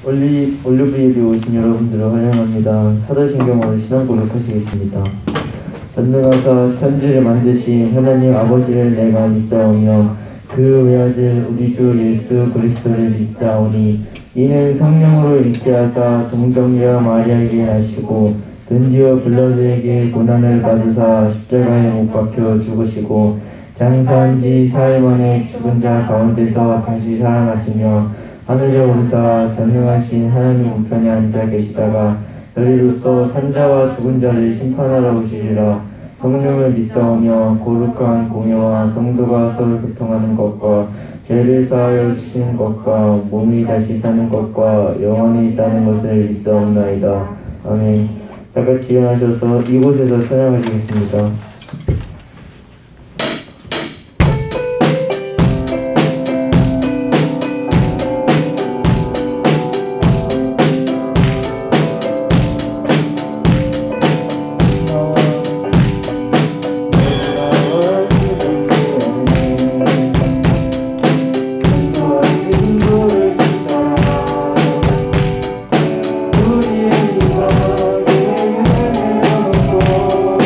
올리브유에 오신 여러분들을 환영합니다. 사도신경으로 신앙 고백하시겠습니다. 전능하사 천지를 만드신 하나님 아버지를 내가 믿사오며 그 외아들 우리 주 예수 그리스도를 믿사오니 이는 성령으로 잉태하사 동정녀 마리아에게 나시고 든디어 블러드에게 고난을 받으사 십자가에 못 박혀 죽으시고 장사한 지 사흘 만에 죽은 자 가운데서 다시 살아나시며 하늘에 오르사 전능하신 하나님 우편에 앉아 계시다가 너희로서 산자와 죽은 자를 심판하러 오시리라. 성령을 믿사오며 거룩한 공예와 성도가 서로 교통하는 것과 죄를 사하여 주시는 것과 몸이 다시 사는 것과 영원히 사는 것을 믿사옵나이다. 아멘. 다같이 일어나셔서 이곳에서 찬양하시겠습니다. 우리의 기도에 눈을 감고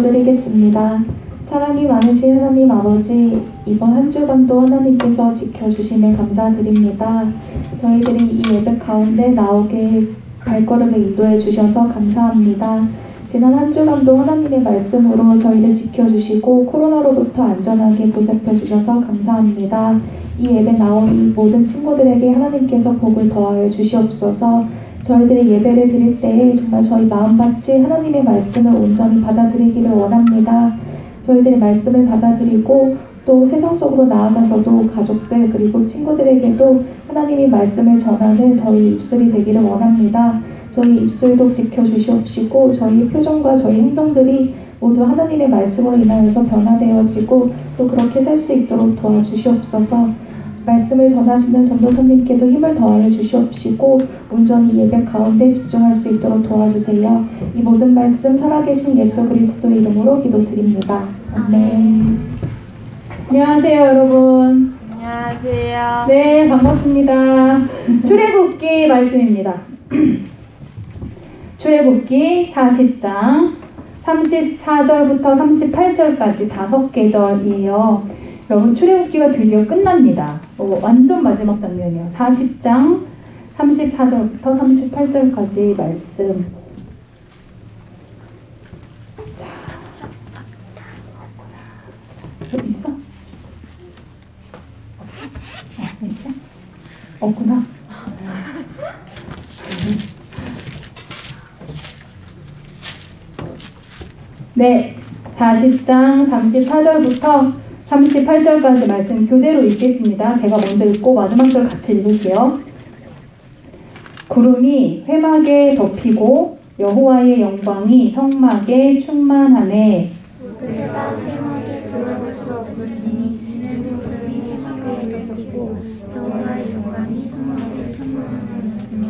기도드리겠습니다. 사랑이 많으신 하나님 아버지, 이번 한 주간도 하나님께서 지켜주심에 감사드립니다. 저희들이 이 예배 가운데 나오게 발걸음을 인도해 주셔서 감사합니다. 지난 한 주간도 하나님의 말씀으로 저희를 지켜주시고 코로나로부터 안전하게 보살펴 주셔서 감사합니다. 이 예배 나온 이 모든 친구들에게 하나님께서 복을 더하여 주시옵소서. 저희들이 예배를 드릴 때에 정말 저희 마음밭이 하나님의 말씀을 온전히 받아들이기를 원합니다. 저희들이 말씀을 받아들이고 또 세상 속으로 나아가서도 가족들 그리고 친구들에게도 하나님의 말씀을 전하는 저희 입술이 되기를 원합니다. 저희 입술도 지켜주시옵시고 저희 표정과 저희 행동들이 모두 하나님의 말씀으로 인하여서 변화되어지고 또 그렇게 살 수 있도록 도와주시옵소서. 말씀을 전하시는 전도사님께도 힘을 더하여 주시옵시고 온전히 예배 가운데 집중할 수 있도록 도와주세요. 이 모든 말씀 살아계신 예수 그리스도의 이름으로 기도드립니다. 아멘. 안녕하세요, 여러분. 안녕하세요. 네, 반갑습니다. 출애굽기 말씀입니다. 출애굽기 40장 34절부터 38절까지 5계절이에요. 여러분, 출애굽기가 드디어 끝납니다. 완전 마지막 장면이에요. 40장 34절부터 38절까지 말씀. 자, 여기 있어? 없어? 있어? 없구나. 네, 40장 34절부터 38절까지 말씀 교대로 읽겠습니다. 제가 먼저 읽고 마지막 절 같이 읽을게요. 구름이 회막에 덮이고 여호와의 영광이 성막에 충만하네. 그가 회막에 들어갈 수 없으니 이는 구름이 회막에 덮이고 여호와의 영광이 성막에 충만하였으며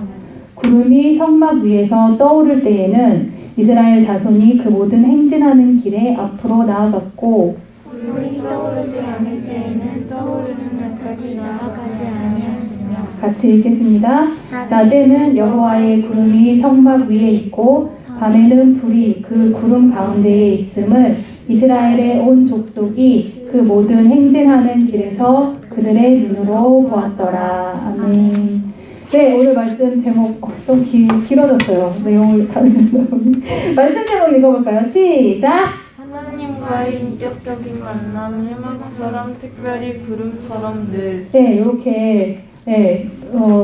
구름이 성막 위에서 떠오를 때에는 이스라엘 자손이 그 모든 행진하는 길에 앞으로 나아갔고 구름이 떠오르지 않을 때에는 떠오르는 날까지 나아가지 아니하였으며 같이 읽겠습니다. 낮에는 여호와의 구름이 성막 위에 있고 밤에는 불이 그 구름 가운데에 있음을 이스라엘의 온 족속이 그 모든 행진하는 길에서 그들의 눈으로 보았더라. 아멘. 네, 오늘 말씀 제목 좀 길어졌어요. 내용을 다 말씀 제목 읽어볼까요? 시작! 하나님과의 인격적인 만남, 해막처럼 특별히 구름처럼 늘. 네, 이렇게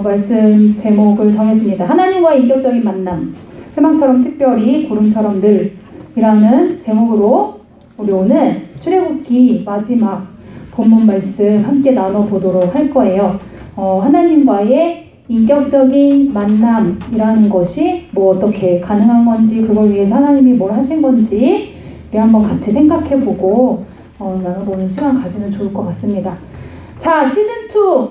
말씀 제목을 정했습니다. 하나님과의 인격적인 만남, 해막처럼 특별히 구름처럼 늘 이라는 제목으로 우리 오늘 출애굽기 마지막 본문 말씀 함께 나눠보도록 할 거예요. 하나님과의 인격적인 만남이라는 것이 뭐 어떻게 가능한 건지, 그걸 위해서 하나님이 뭘 하신 건지 우리 한번 같이 생각해보고 나눠보는 시간 가지면 좋을 것 같습니다. 자, 시즌2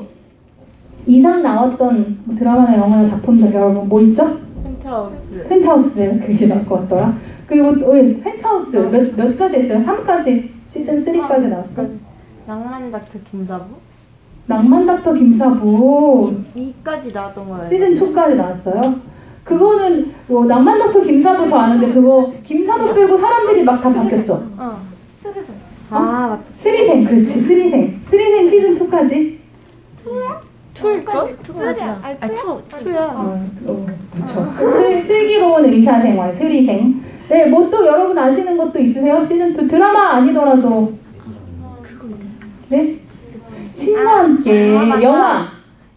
이상 나왔던 드라마나 영화나 작품들 여러분 뭐 있죠? 펜트하우스. 펜트하우스, 그게 나올 것 같더라. 그리고 또 펜트하우스 몇 가지 했어요? 3까지, 시즌 3까지 나왔어. 낭만 닥터 김사부? 낭만 닥터 김사부 2까지 나왔던 거예요. 시즌 2까지 나왔어요. 그거는 낭만 닥터 김사부 저 아는데 그거 김사부 빼고 사람들이 막 다 바뀌었죠? 스리생. 아, 맞다. 스리생, 그렇지, 스리생 시즌 2까지? 투일까? 투야. 투야. 그렇죠. 슬기로운 의사생활, 스리생. 네, 뭐 또 여러분 아시는 것도 있으세요? 시즌 2 드라마 아니더라도. 네? 신과 함께 영화.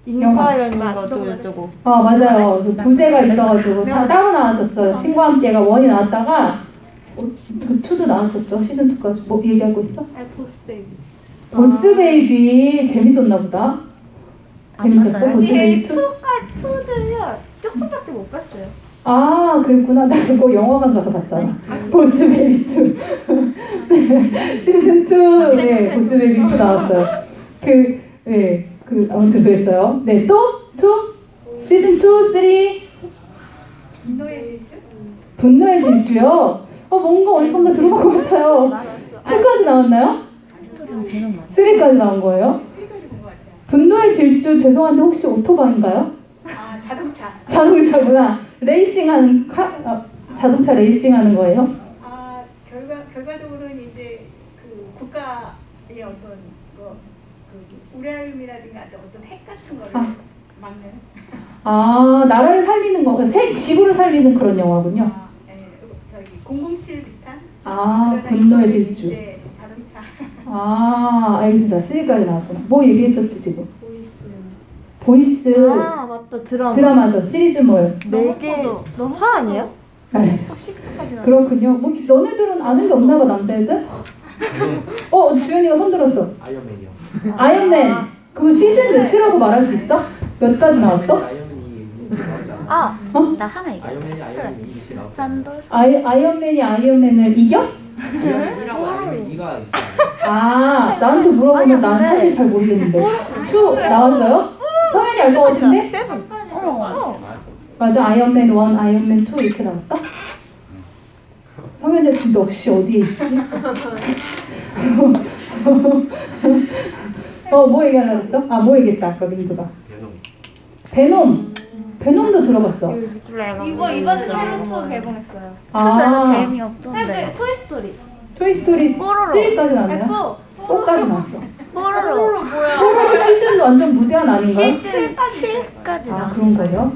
인과연인 것도 어쩌고. 맞아요. 그 부제가 있어가지고 다 따로 나왔었어요. 신과 함께가 1이 나왔다가 그 2도 나왔었죠. 시즌 2까지. 뭐 얘기하고 있어? 보스베이비. 보스베이비 재밌었나 보다. 재밌었어? 보스베이비 2? 2들요 조금밖에 못 봤어요. 아, 그랬구나. 나 그거 영화관 가서 봤잖아. 보스베이비 2. 네, 시즌 2, 네, 보스베이비 2 나왔어요. 아무튼 그랬어요. 네, 또? 2? 시즌 2, 3? 분노의 질주요? 뭔가 어디선가 들어본 것 같아요. 2까지 나왔나요? 3까지 나온 거예요? 분노의 질주, 죄송한데 혹시 오토바이인가요? 자동차. 자동차구나. 레이싱하는 자동차 레이싱하는 거예요? 결과 결과적으로는 이제 그 국가의 어떤 그 우량이라든가 어떤 핵 같은 거를 막는 나라를 살리는 거, 지구를 살리는 그런 영화군요. 저기 007 비슷한. 분노의 질주. 이제 자동차. 알겠습니다. 3까지 나왔구나. 뭐 얘기했었지 지금? 보이스. 맞다. 드라마죠. 시리즈물. 4개 4 아니에요? 네. 그렇군요. 뭐 너네들은 아는 게 없나 봐, 남자애들? 주연이가 손 들었어. 아이언맨이요. 아이언맨. 그 시즌 몇이라고 말할 수 있어? 몇 가지 나왔어? 나 하나 얘기해. 아이언맨이 이렇게 나왔죠. 난도 아이언맨이 아이언맨을 이겨? 아이언맨이라고 아이언맨이가 나한테 물어보면 난 아니야, 사실 잘 모르겠는데. 2 나왔어요? 성현이 알 것 같은데? 맞아, 아이언맨 1, 아이언맨 2 이렇게 나왔어? 성현이 근데 혹시 어디에 있지? 뭐 얘기하려고 했어? 뭐 얘기했다 아까 민두가. 베놈도 들어봤어. 이번에 새로 또 개봉했어요. 별로 재미없던데. 토이스토리 뽀로로. 3까지 나왔나요? 4까지 나왔어. 뽀로로 뽀로로 시즌 완전 무제한 아닌가요? 시즌 7까지 나왔어요. 그런 거요?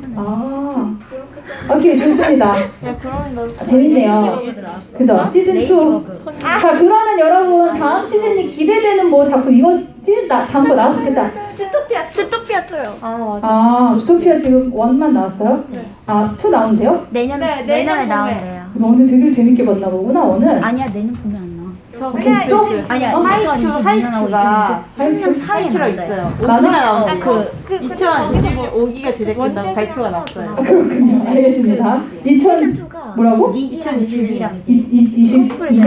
오케이, 좋습니다. 그러면 재밌네요. 그죠? 시즌 2. 자, 그러면 여러분 다음 시즌이 기대되는 뭐 작품 이거 시즌 다음 거 나왔으면 좋겠다. 주토피아 2요. 주토피아 지금 1만 나왔어요? 2 나온대요? 내년에 나온대요. 너네 되게 재밌게 봤나 보구나, 오늘. 아니야, 내년 보면 안 나와. 오케이, 또? 아니야, 하이큐가 2022년하고 3년 있어요. 만화? 5기가 나오는데 2021년 5기가 제작된다고 발표가 났어요. 그렇군요. 알겠습니다. 2000 2가 뭐라고? 2022랑 22년?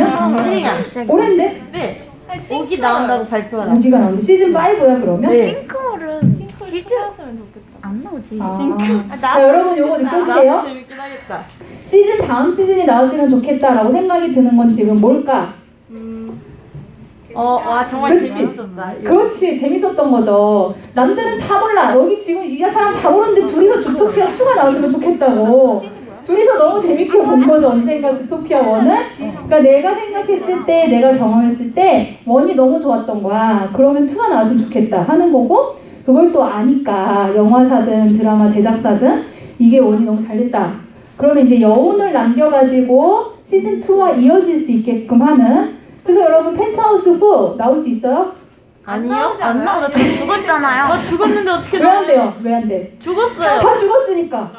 올해인데? 네. 5기 나온다고 발표가 났어요. 5기가 나오는데 시즌 5야 그러면? 네. 싱크홀은 시즌 안 나오지. 자, 여러분 요거 느껴지세요? 재밌긴 하겠다. 다음 시즌이 나왔으면 좋겠다라고 생각이 드는 건 지금 뭘까? 와 정말 그치? 재밌었다. 그렇지, 재밌었던 거죠. 남들은 다 몰라. 여기 지금 이 사람 다 모르는데 둘이서 주토피아 2가 나왔으면 좋겠다고. 둘이서 너무 재밌게 본 거죠. 언젠가 주토피아 1은. 그러니까 내가 생각했을 때, 내가 경험했을 때 1이 너무 좋았던 거야. 그러면 2가 나왔으면 좋겠다 하는 거고, 그걸 또 아니까 영화사든 드라마 제작사든 이게 1이 너무 잘 됐다. 그러면 이제 여운을 남겨가지고 시즌 2와 이어질 수 있게끔 하는. 그래서 여러분 펜트하우스 4 나올 수 있어요? 아니요? 안 나오죠. 다 죽었잖아요. 죽었는데 어떻게 왜 안 돼요? 왜 안 돼? 죽었어요. 다 죽었으니까.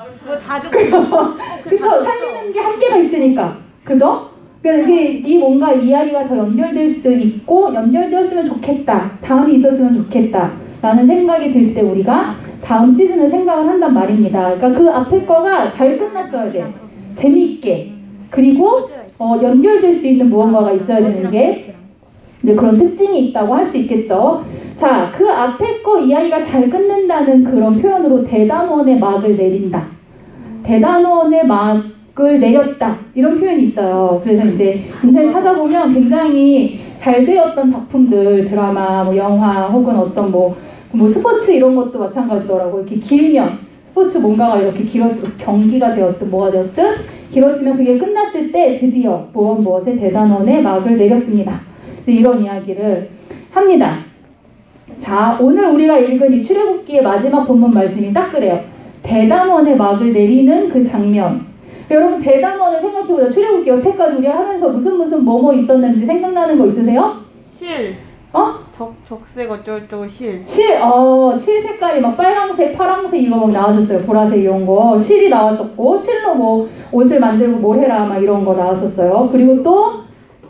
다 죽었어. 그쵸? 살리는 게 한계가 있으니까. 그죠? 그러니까 이 뭔가 이야기가 더 연결될 수 있고 연결되었으면 좋겠다. 다음이 있었으면 좋겠다. 라는 생각이 들 때 우리가 다음 시즌을 생각을 한단 말입니다. 그러니까 그 앞에 거가 잘 끝났어야 돼. 재미있게. 그리고 연결될 수 있는 무언가가 있어야 되는 게 이제 그런 특징이 있다고 할 수 있겠죠. 자, 그 앞에 거 이야기가 잘 끝낸다는 그런 표현으로 대단원의 막을 내린다. 대단원의 막을 내렸다. 이런 표현이 있어요. 그래서 이제 인터넷 찾아보면 굉장히 잘 되었던 작품들, 드라마, 뭐 영화 혹은 어떤 뭐 스포츠 이런 것도 마찬가지더라고요. 이렇게 길면 스포츠 뭔가가 이렇게 길었을 경기가 되었든 뭐가 되었든 길었으면 그게 끝났을 때 드디어 무엇의 대단원의 막을 내렸습니다. 이런 이야기를 합니다. 자, 오늘 우리가 읽은 이 출애굽기의 마지막 본문 말씀이 딱 그래요. 대단원의 막을 내리는 그 장면. 여러분 대단원을 생각해보자. 출애굽기 여태까지 우리 하면서 무슨 뭐뭐 있었는지 생각나는 거 있으세요? 실. 적색 어쩌고저쩌고 실. 실 색깔이 막 빨강색, 파랑색 이거 막 나왔었어요. 보라색 이런 거. 실이 나왔었고, 실로 뭐 옷을 만들고 뭘 해라 막 이런 거 나왔었어요. 그리고 또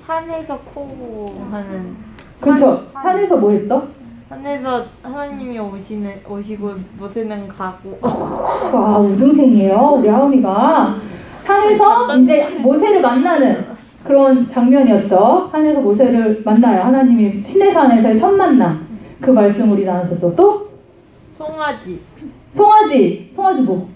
산에서 코고 하는. 그쵸. 산에서 뭐 했어? 산에서 하나님이 오시고 모세는 가고. 우등생이에요. 우리 하음이가. 산에서 이제 모세를 만나는 그런 장면이었죠. 산에서 모세를 만나요. 하나님이 시내산에서의 첫 만남. 그 말씀 우리 나눴었어. 또? 송아지 뭐?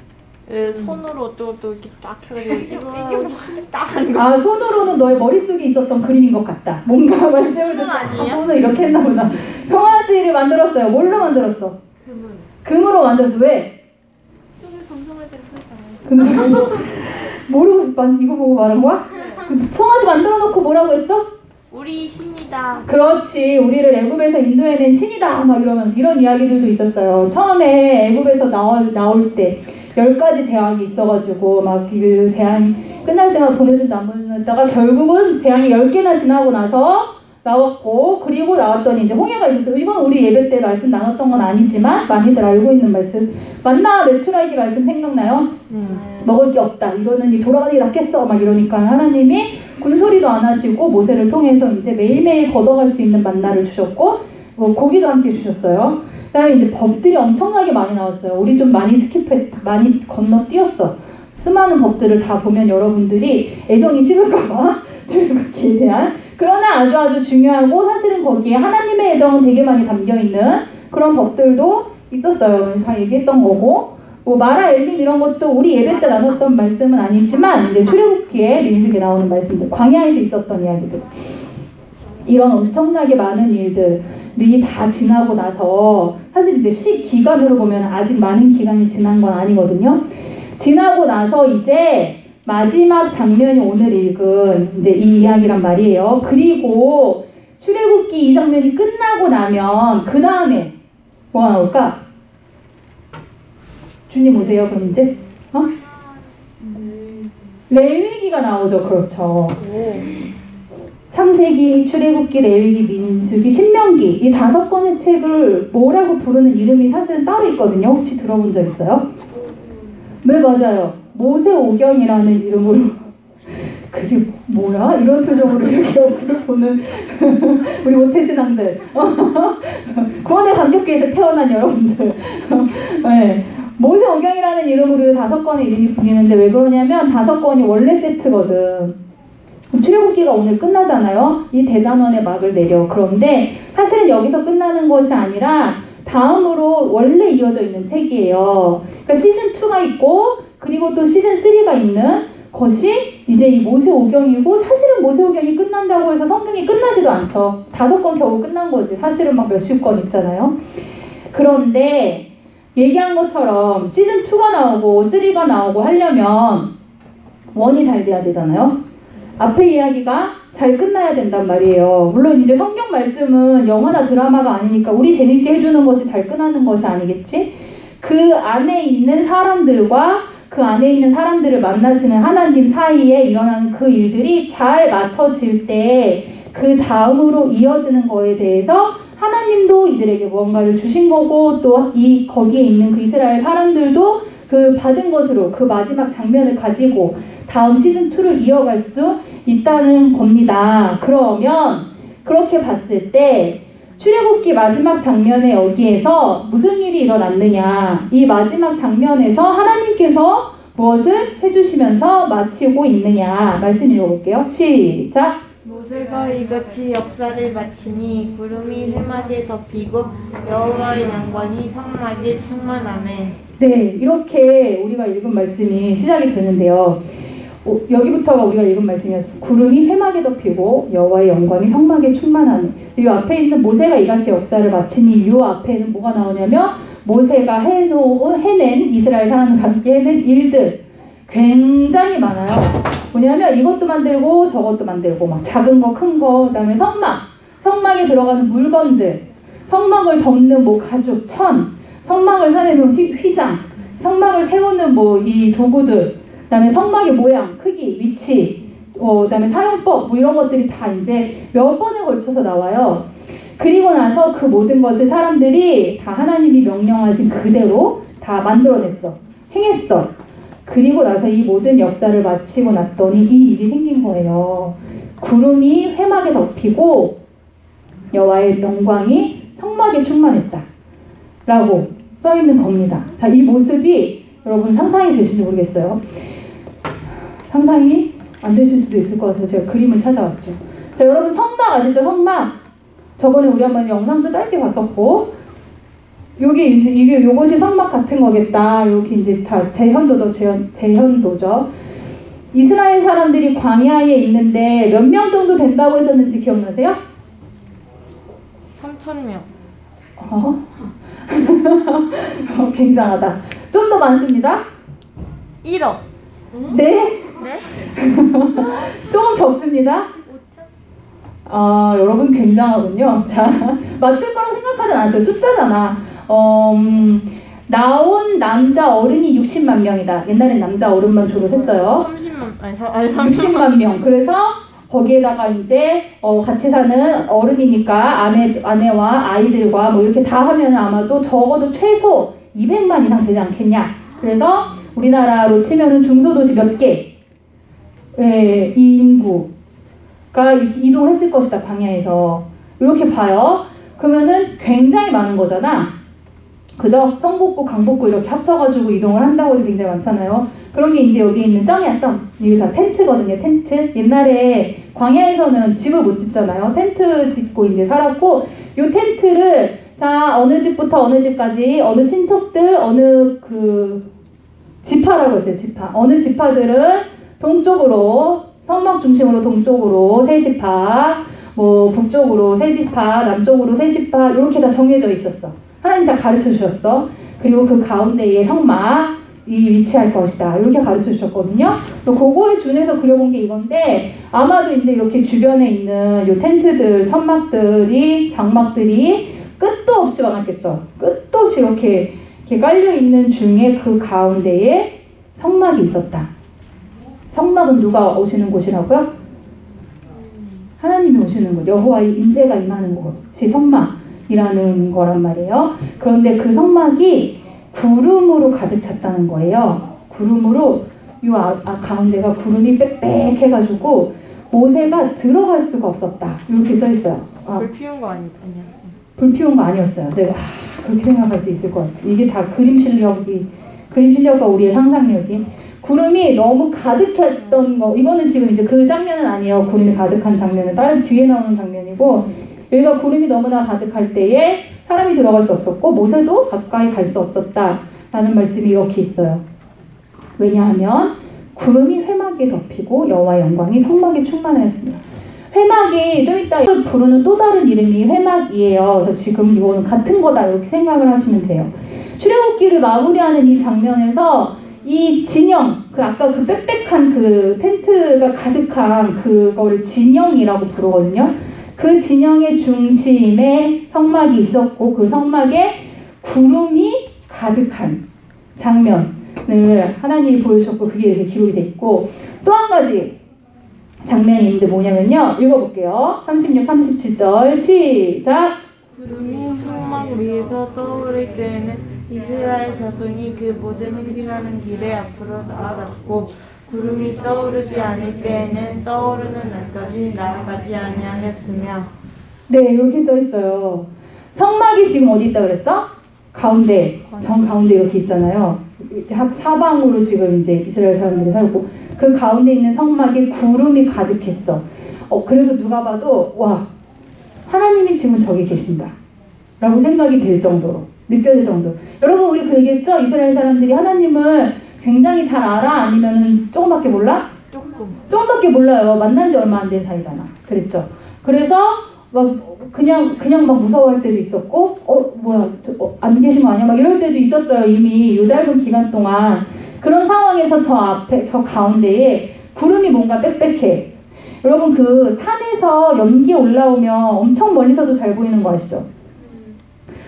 손으로 어쩌고저쩌고 이렇게 딱 해가지고 이거 딱 하는 거. 손으로는 너의 머릿속에 있었던 그림인 것 같다. 뭔가 말씀을 듣고 손을 이렇게 했나 보다. 송아지를 만들었어요. 뭘로 만들었어? 금으로 만들었어. 왜? 금송아지를 썼잖아요. 모르고 이거 보고 말한 거야? 송아지 만들어 놓고 뭐라고 했어? 우리 신이다. 그렇지. 우리를 애굽에서 인도해낸 신이다. 막 이러면서 이런 이야기들도 있었어요. 처음에 애굽에서 나올 때 10가지 재앙이 있어가지고 막 그 재앙 끝날 때만 보내준다 안 보내준다가 결국은 재앙이 10개나 지나고 나서 나왔고, 그리고 나왔더니 이제 홍해가 있었어요. 이건 우리 예배 때 말씀 나눴던 건 아니지만 많이들 알고 있는 말씀. 만나 메추라기 말씀 생각나요? 먹을 게 없다. 이러느니 돌아가는 게 낫겠어. 막 이러니까 하나님이 군소리도 안 하시고 모세를 통해서 이제 매일매일 걷어갈 수 있는 만나를 주셨고, 고기도 함께 주셨어요. 그다음에 이제 법들이 엄청나게 많이 나왔어요. 우리 좀 많이 많이 건너뛰었어. 수많은 법들을 다 보면 여러분들이 애정이 식을까봐 출애굽기에 대한. 그러나 아주 중요하고 사실은 거기에 하나님의 애정은 되게 많이 담겨있는 그런 법들도 있었어요. 다 얘기했던 거고, 뭐 마라 엘림 이런 것도 우리 예배 때 나눴던 말씀은 아니지만 이제 출애굽기에 민수기에 나오는 말씀들, 광야에서 있었던 이야기들, 이런 엄청나게 많은 일들이 다 지나고 나서, 사실 이제 기간으로 보면 아직 많은 기간이 지난 건 아니거든요. 지나고 나서 이제 마지막 장면이 오늘 읽은 이제 이 이야기란 말이에요. 그리고 출애굽기 이 장면이 끝나고 나면 그 다음에 뭐가 나올까? 주님 오세요. 그럼 이제 레위기가 나오죠. 그렇죠. 창세기, 출애굽기, 레위기, 민수기, 신명기, 이 5권의 책을 뭐라고 부르는 이름이 사실은 따로 있거든요. 혹시 들어본 적 있어요? 네, 맞아요. 모세오경이라는 이름으로. 그게 뭐야? 이런 표정으로 이렇게 얼굴을 보는 우리 모태신앙들. 구원의 감격교에서 태어난 여러분들. 네. 모세오경이라는 이름으로 5권의 이름이 불리는데 왜 그러냐면 5권이 원래 세트거든. 출애굽기가 오늘 끝나잖아요. 이 대단원의 막을 내려. 그런데 사실은 여기서 끝나는 것이 아니라 다음으로 원래 이어져 있는 책이에요. 그러니까 시즌2가 있고, 그리고 또 시즌3가 있는 것이 이제 이 모세오경이고, 사실은 모세오경이 끝난다고 해서 성경이 끝나지도 않죠. 5권 겨우 끝난 거지. 사실은 막 몇십 권 있잖아요. 그런데 얘기한 것처럼 시즌2가 나오고 3가 나오고 하려면 1이 잘 돼야 되잖아요. 앞에 이야기가 잘 끝나야 된단 말이에요. 물론 이제 성경 말씀은 영화나 드라마가 아니니까 우리 재밌게 해주는 것이 잘 끝나는 것이 아니겠지? 그 안에 있는 사람들과 그 안에 있는 사람들을 만나시는 하나님 사이에 일어나는 그 일들이 잘 맞춰질 때 그 다음으로 이어지는 거에 대해서 하나님도 이들에게 무언가를 주신 거고, 또 거기에 있는 그 이스라엘 사람들도 그 받은 것으로 그 마지막 장면을 가지고 다음 시즌2를 이어갈 수 있다는 겁니다. 그러면 그렇게 봤을 때 출애굽기 마지막 장면에 여기에서 무슨 일이 일어났느냐, 이 마지막 장면에서 하나님께서 무엇을 해주시면서 마치고 있느냐, 말씀 읽어볼게요. 시작. 모세가 이같이 역사를 마치니 구름이 회막에 덮이고 여호와의 영광이 성막에 충만하매. 네, 이렇게 우리가 읽은 말씀이 시작이 되는데요. 여기부터가 우리가 읽은 말씀이었어요. 구름이 회막에 덮이고 여호와의 영광이 성막에 충만하네. 이 앞에 있는 모세가 이같이 역사를 마치니, 이 앞에는 뭐가 나오냐면 모세가 해낸 이스라엘 사람과 함께 해낸 일들 굉장히 많아요. 뭐냐면 이것도 만들고 저것도 만들고, 막 작은 거 큰 거, 그다음에 성막에 들어가는 물건들, 성막을 덮는 뭐 가죽, 천, 성막을 세우는 휘장, 성막을 세우는 뭐 이 도구들, 그다음에 성막의 모양, 크기, 위치, 그다음에 사용법, 뭐 이런 것들이 다 이제 몇 번에 걸쳐서 나와요. 그리고 나서 그 모든 것을 사람들이 다 하나님이 명령하신 그대로 다 만들어냈어, 행했어. 그리고 나서 이 모든 역사를 마치고 났더니 이 일이 생긴 거예요. 구름이 회막에 덮이고 여호와의 영광이 성막에 충만했다 라고 써있는 겁니다. 자, 이 모습이 여러분 상상이 되실지 모르겠어요. 상상이 안 되실 수도 있을 것 같아요. 제가 그림을 찾아왔죠. 자, 여러분 성막 아시죠? 성막. 저번에 우리 한번 영상도 짧게 봤었고, 요것이 성막 같은 거겠다. 이렇게 이제 다 제현도죠. 이스라엘 사람들이 광야에 있는데 몇 명 정도 된다고 했었는지 기억나세요? 3,000명. 굉장하다. 좀 더 많습니다. 1억. 네? 네? 조금 적습니다. 여러분 굉장하군요. 자, 맞출 거라고 생각하지 않았어요. 숫자잖아. 나온 남자 어른이 60만 명이다. 옛날엔 남자 어른만 주로 셌어요. 60만 명. 그래서 거기에다가 이제 같이 사는 어른이니까 아내와 아이들과 뭐 이렇게 다 하면 아마도 적어도 최소 200만 이상 되지 않겠냐. 그래서 우리나라로 치면은 중소도시 몇 개, 이 인구가 이렇게 이동했을 것이다. 광야에서 이렇게 봐요. 그러면은 굉장히 많은 거잖아. 그죠? 성북구, 강북구 이렇게 합쳐가지고 이동을 한다고 해도 굉장히 많잖아요. 그런 게 이제 여기 있는 점이야, 점. 이게 다 텐트거든요, 텐트. 옛날에 광야에서는 집을 못 짓잖아요. 텐트 짓고 이제 살았고, 요 텐트를, 자, 어느 집부터 어느 집까지, 어느 친척들, 어느 지파라고 했어요, 지파. 어느 지파들은 동쪽으로, 성막 중심으로 동쪽으로 세 지파, 뭐 북쪽으로 세 지파, 남쪽으로 세 지파, 이렇게 다 정해져 있었어. 하나님 다 가르쳐 주셨어. 그리고 그 가운데에 성막이 위치할 것이다. 이렇게 가르쳐 주셨거든요. 또 그거에 준해서 그려본 게 이건데 아마도 이제 이렇게 주변에 있는 요 텐트들, 천막들이, 장막들이 끝도 없이 많았겠죠. 끝도 없이 이렇게 깔려 있는 중에 그 가운데에 성막이 있었다. 성막은 누가 오시는 곳이라고요? 하나님이 오시는 곳. 여호와의 임재가 임하는 곳이 성막. 이라는 거란 말이에요. 그런데 그 성막이 구름으로 가득 찼다는 거예요. 구름으로 요 가운데가 구름이 빽빽해가지고 모세가 들어갈 수가 없었다. 이렇게 써 있어요. 불 피운 거 아니었어요? 불 피운 거 아니었어요. 네, 그렇게 생각할 수 있을 것 같아요. 이게 다 그림 실력과 우리의 상상력이. 구름이 너무 가득했던 거. 이거는 지금 이제 그 장면은 아니에요. 구름이 가득한 장면은 다른 뒤에 나오는 장면이고. 여기가 구름이 너무나 가득할 때에 사람이 들어갈 수 없었고 모세도 가까이 갈 수 없었다 라는 말씀이 이렇게 있어요. 왜냐하면 구름이 회막에 덮이고 여호와의 영광이 성막에 충만하였습니다. 회막이 좀 이따 부르는 또 다른 이름이 회막이에요. 그래서 지금 이거는 같은 거다 이렇게 생각을 하시면 돼요. 출애굽기를 마무리하는 이 장면에서 이 진영, 아까 그 빽빽한 그 텐트가 가득한 그거를 진영이라고 부르거든요. 그 진영의 중심에 성막이 있었고 그 성막에 구름이 가득한 장면을 하나님이 보여주셨고 그게 이렇게 기록이 돼 있고 또 한 가지 장면이 있는데 뭐냐면요. 읽어볼게요. 36, 37절 시작. 구름이 성막 위에서 떠오를 때에는 이스라엘 자손이 그 모든 행진하는 길에 앞으로 나아갔고 구름이 떠오르지 않을 때에는 떠오르는 날까지 나아가지 아니하였으며. 네, 이렇게 써 있어요. 성막이 지금 어디 있다 그랬어? 가운데, 정 가운데 이렇게 있잖아요. 사방으로 지금 이제 이스라엘 사람들이 살고 그 가운데 있는 성막에 구름이 가득했어. 그래서 누가 봐도 와, 하나님이 지금 저기 계신다 라고 생각이 될 정도로, 느껴질 정도로. 여러분 우리 그 얘기했죠? 이스라엘 사람들이 하나님을 굉장히 잘 알아? 아니면 조금밖에 몰라? 조금밖에 몰라요. 만난 지 얼마 안 된 사이잖아. 그랬죠. 그래서 막 그냥 막 무서워할 때도 있었고 뭐야 안 계신 거 아니야? 막 이럴 때도 있었어요. 이미 요 짧은 기간 동안. 그런 상황에서 저 앞에 저 가운데에 구름이 뭔가 빽빽해. 여러분 그 산에서 연기 올라오면 엄청 멀리서도 잘 보이는 거 아시죠?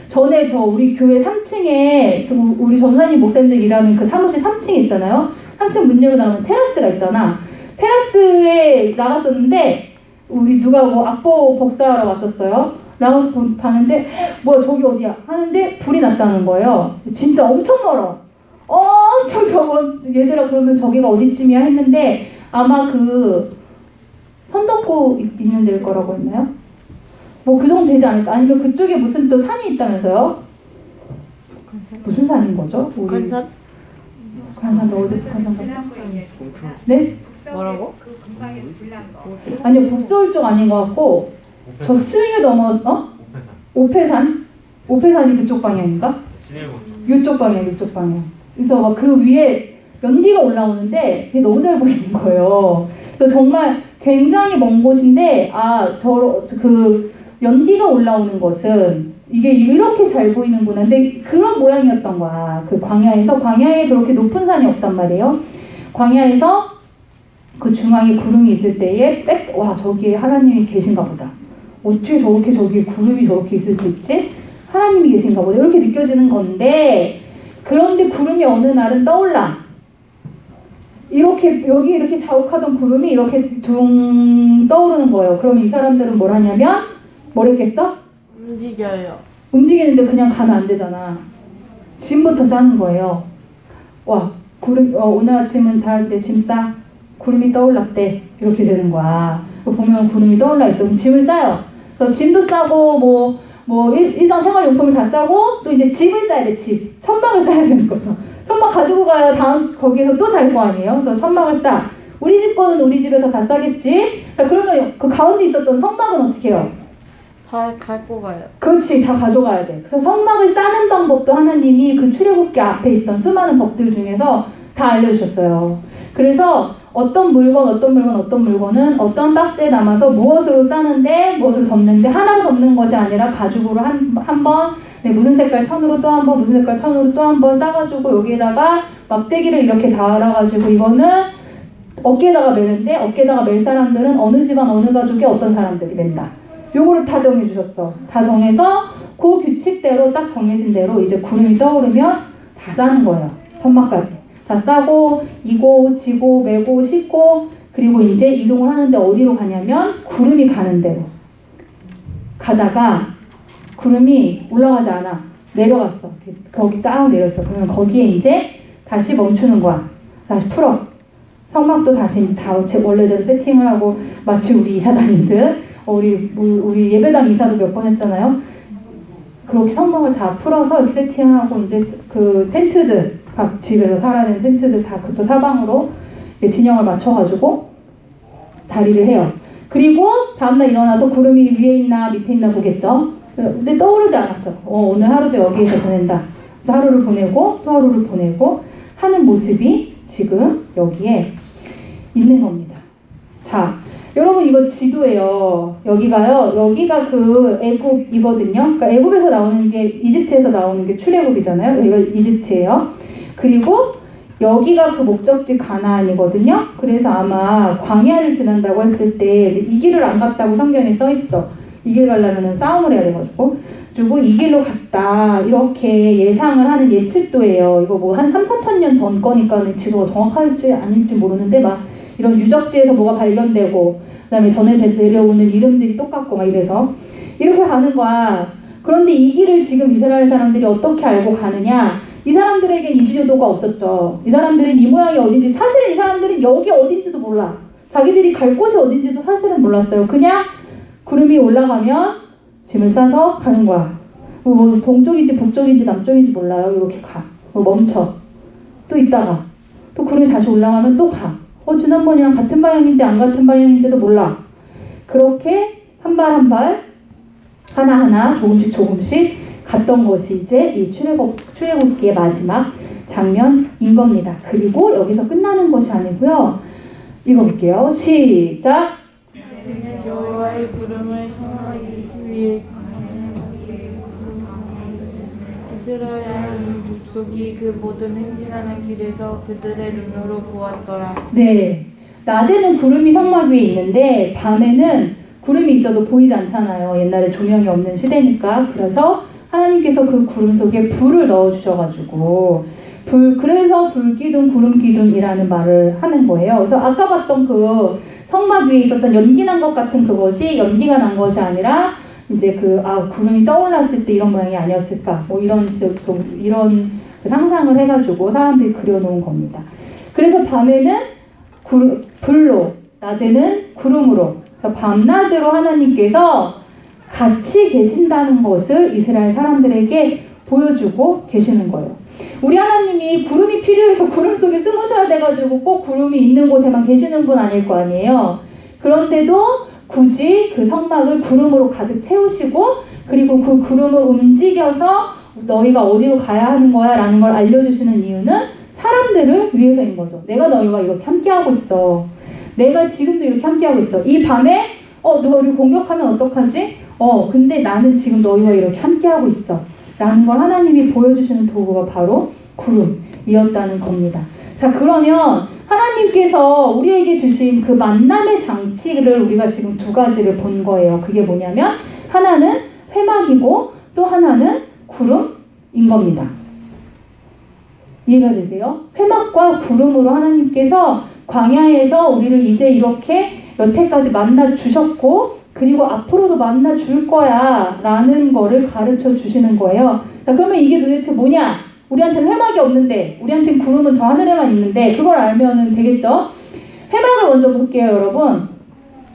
전에 우리 교회 3층에 우리 전사님 목사님들 일하는 그 사무실 3층에 있잖아요. 3층 문 열고 나가면 테라스가 있잖아. 테라스에 나갔었는데 우리 누가 뭐 악보 복사하러 왔었어요. 나가서 봤는데 뭐야 저기 어디야 하는데 불이 났다는 거예요. 진짜 엄청 멀어. 엄청 얘들아 그러면 저기가 어디쯤이야 했는데 아마 그 선덕고 있는 데일 거라고 했나요? 뭐 그 정도 되지 않을까? 아니면 그쪽에 무슨 또 산이 있다면서요? 무슨 산인 거죠? 북한산? 북한산 너 어제 북한산 갔어? 네? 뭐라고? 그 금방에 불난 거. 아니요 북서울 쪽 아닌 것 같고 저 수유 넘어 오패산? 오패산이 그쪽 방향인가? 이쪽 방향. 그래서 막 그 위에 연기가 올라오는데 그게 너무 잘 보이는 거예요. 그래서 정말 굉장히 먼 곳인데 그 연기가 올라오는 것은 이게 이렇게 잘 보이는구나. 근데 그런 모양이었던 거야. 그 광야에 그렇게 높은 산이 없단 말이에요. 광야에서 그 중앙에 구름이 있을 때에 와 저기에 하나님이 계신가 보다. 어떻게 저렇게 저기 구름이 저렇게 있을 수 있지? 하나님이 계신가 보다. 이렇게 느껴지는 건데 그런데 구름이 어느 날은 떠올라. 이렇게 여기 이렇게 자욱하던 구름이 이렇게 둥 떠오르는 거예요. 그럼 이 사람들은 뭘 하냐면 뭘 했겠어? 움직여요. 움직이는데 그냥 가면 안 되잖아. 짐부터 싸는 거예요. 와 구름 오늘 아침은 다 내 짐 싸. 구름이 떠올랐대. 이렇게 되는 거야. 보면 구름이 떠올라 있어. 그럼 짐을 싸요. 그래서 짐도 싸고 뭐 일상생활용품을 다 싸고 또 이제 집을 싸야 돼. 집. 천막을 싸야 되는 거죠. 천막 가지고 가야 다음 거기에서 또 잘 거 아니에요. 그래서 천막을 싸. 우리 집 거는 우리 집에서 다 싸겠지. 그러면 그 가운데 있었던 성막은 어떻게 해요? 다 갖고 가요. 그렇지. 다 가져가야 돼. 그래서 성막을 싸는 방법도 하나님이 그 출애굽기 앞에 있던 수많은 법들 중에서 다 알려주셨어요. 그래서 어떤 물건은 어떤 박스에 담아서 무엇으로 싸는데 무엇으로 덮는데 하나로 덮는 것이 아니라 가죽으로 한 번 무슨 색깔 천으로 또 한 번 무슨 색깔 천으로 또 한 번 싸가지고 여기에다가 막대기를 이렇게 달아가지고 이거는 어깨에다가 매는데 어깨에다가 맬 사람들은 어느 집안 어느 가족의 어떤 사람들이 맨다. 요거를 다 정해주셨어. 다 정해서 그 규칙대로 딱 정해진 대로 이제 구름이 떠오르면 다 싸는 거예요. 천막까지 다 싸고 이고 지고 매고 싣고 그리고 이제 이동을 하는데 어디로 가냐면 구름이 가는 대로 가다가 구름이 올라가지 않아. 내려갔어. 거기 딱 내렸어. 그러면 거기에 이제 다시 멈추는 거야. 다시 풀어. 성막도 다시 이제 다 원래대로 세팅을 하고 마치 우리 이사 다니듯 우리 예배당 이사도 몇 번 했잖아요. 그렇게 성막을 다 풀어서 이렇게 세팅을 하고 이제 그 텐트들 각 집에서 살아야 되는 텐트들 다 그것도 사방으로 진영을 맞춰가지고 다리를 해요. 그리고 다음날 일어나서 구름이 위에 있나 밑에 있나 보겠죠. 근데 떠오르지 않았어. 오늘 하루도 여기에서 보낸다. 또 하루를 보내고 또 하루를 보내고 하는 모습이 지금 여기에 있는 겁니다. 자, 여러분 이거 지도예요. 여기가 그 애굽이거든요. 그러니까 애굽에서 나오는 게 이집트에서 나오는 게 출애굽이잖아요. 여기가 이집트예요. 그리고 여기가 그 목적지 가나안이거든요. 그래서 아마 광야를 지난다고 했을 때 이 길을 안 갔다고 성경에 써 있어. 이 길 가려면 싸움을 해야 돼가지고 이 길로 갔다 이렇게 예상을 하는 예측도예요. 이거 뭐 한 3,4천 년 전 거니까 지도가 정확할지 아닐지 모르는데 막 이런 유적지에서 뭐가 발견되고 그다음에 전에 내려오는 이름들이 똑같고 막 이래서 이렇게 가는 거야. 그런데 이 길을 지금 이스라엘 사람들이 어떻게 알고 가느냐? 이 사람들에겐 이주도가 없었죠. 이 사람들은 이 모양이 어딘지 사실은 이 사람들은 여기 어딘지도 몰라. 자기들이 갈 곳이 어딘지도 사실은 몰랐어요. 그냥 구름이 올라가면 짐을 싸서 가는 거야. 뭐 동쪽인지 북쪽인지 남쪽인지 몰라요. 이렇게 가. 멈춰. 또 있다가 또 구름이 다시 올라가면 또 가. 지난번이랑 같은 방향인지 안 같은 방향인지도 몰라. 그렇게 한 발 한 발 하나하나 조금씩 갔던 것이 이제 이 출애굽기의 마지막 장면인 겁니다. 그리고 여기서 끝나는 것이 아니고요. 읽어볼게요. 시작. 여호와의 구름을 성하기 위해 이스라엘 족속이 그 모든 행진하는 길에서 그들의 눈으로 보았더라. 네, 낮에는 구름이 성막 위에 있는데 밤에는 구름이 있어도 보이지 않잖아요. 옛날에 조명이 없는 시대니까. 그래서 하나님께서 그 구름 속에 불을 넣어주셔가지고 그래서 불기둥 구름기둥이라는 말을 하는 거예요. 그래서 아까 봤던 그 성막 위에 있었던 연기 난 것 같은 그것이 연기가 난 것이 아니라 이제 구름이 떠올랐을 때 이런 모양이 아니었을까 뭐 이런 상상을 해가지고 사람들이 그려놓은 겁니다. 그래서 밤에는 불로 낮에는 구름으로 그래서 밤낮으로 하나님께서 같이 계신다는 것을 이스라엘 사람들에게 보여주고 계시는 거예요. 우리 하나님이 구름이 필요해서 구름 속에 숨으셔야 돼가지고 꼭 구름이 있는 곳에만 계시는 분 아닐 거 아니에요. 그런데도 굳이 그 성막을 구름으로 가득 채우시고 그리고 그 구름을 움직여서 너희가 어디로 가야 하는 거야 라는 걸 알려주시는 이유는 사람들을 위해서인 거죠. 내가 너희와 이렇게 함께하고 있어. 내가 지금도 이렇게 함께하고 있어. 이 밤에 누가 우리를 공격하면 어떡하지? 근데 나는 지금 너희와 이렇게 함께하고 있어. 라는 걸 하나님이 보여주시는 도구가 바로 구름이었다는 겁니다. 자, 그러면 하나님께서 우리에게 주신 그 만남의 장치를 우리가 지금 두 가지를 본 거예요. 그게 뭐냐면 하나는 회막이고 또 하나는 구름인 겁니다. 이해가 되세요? 회막과 구름으로 하나님께서 광야에서 우리를 이제 이렇게 여태까지 만나 주셨고 그리고 앞으로도 만나 줄 거야 라는 거를 가르쳐 주시는 거예요. 자, 그러면 이게 도대체 뭐냐? 우리한테는 회막이 없는데 우리한테는 구름은 저 하늘에만 있는데 그걸 알면 되겠죠? 회막을 먼저 볼게요, 여러분.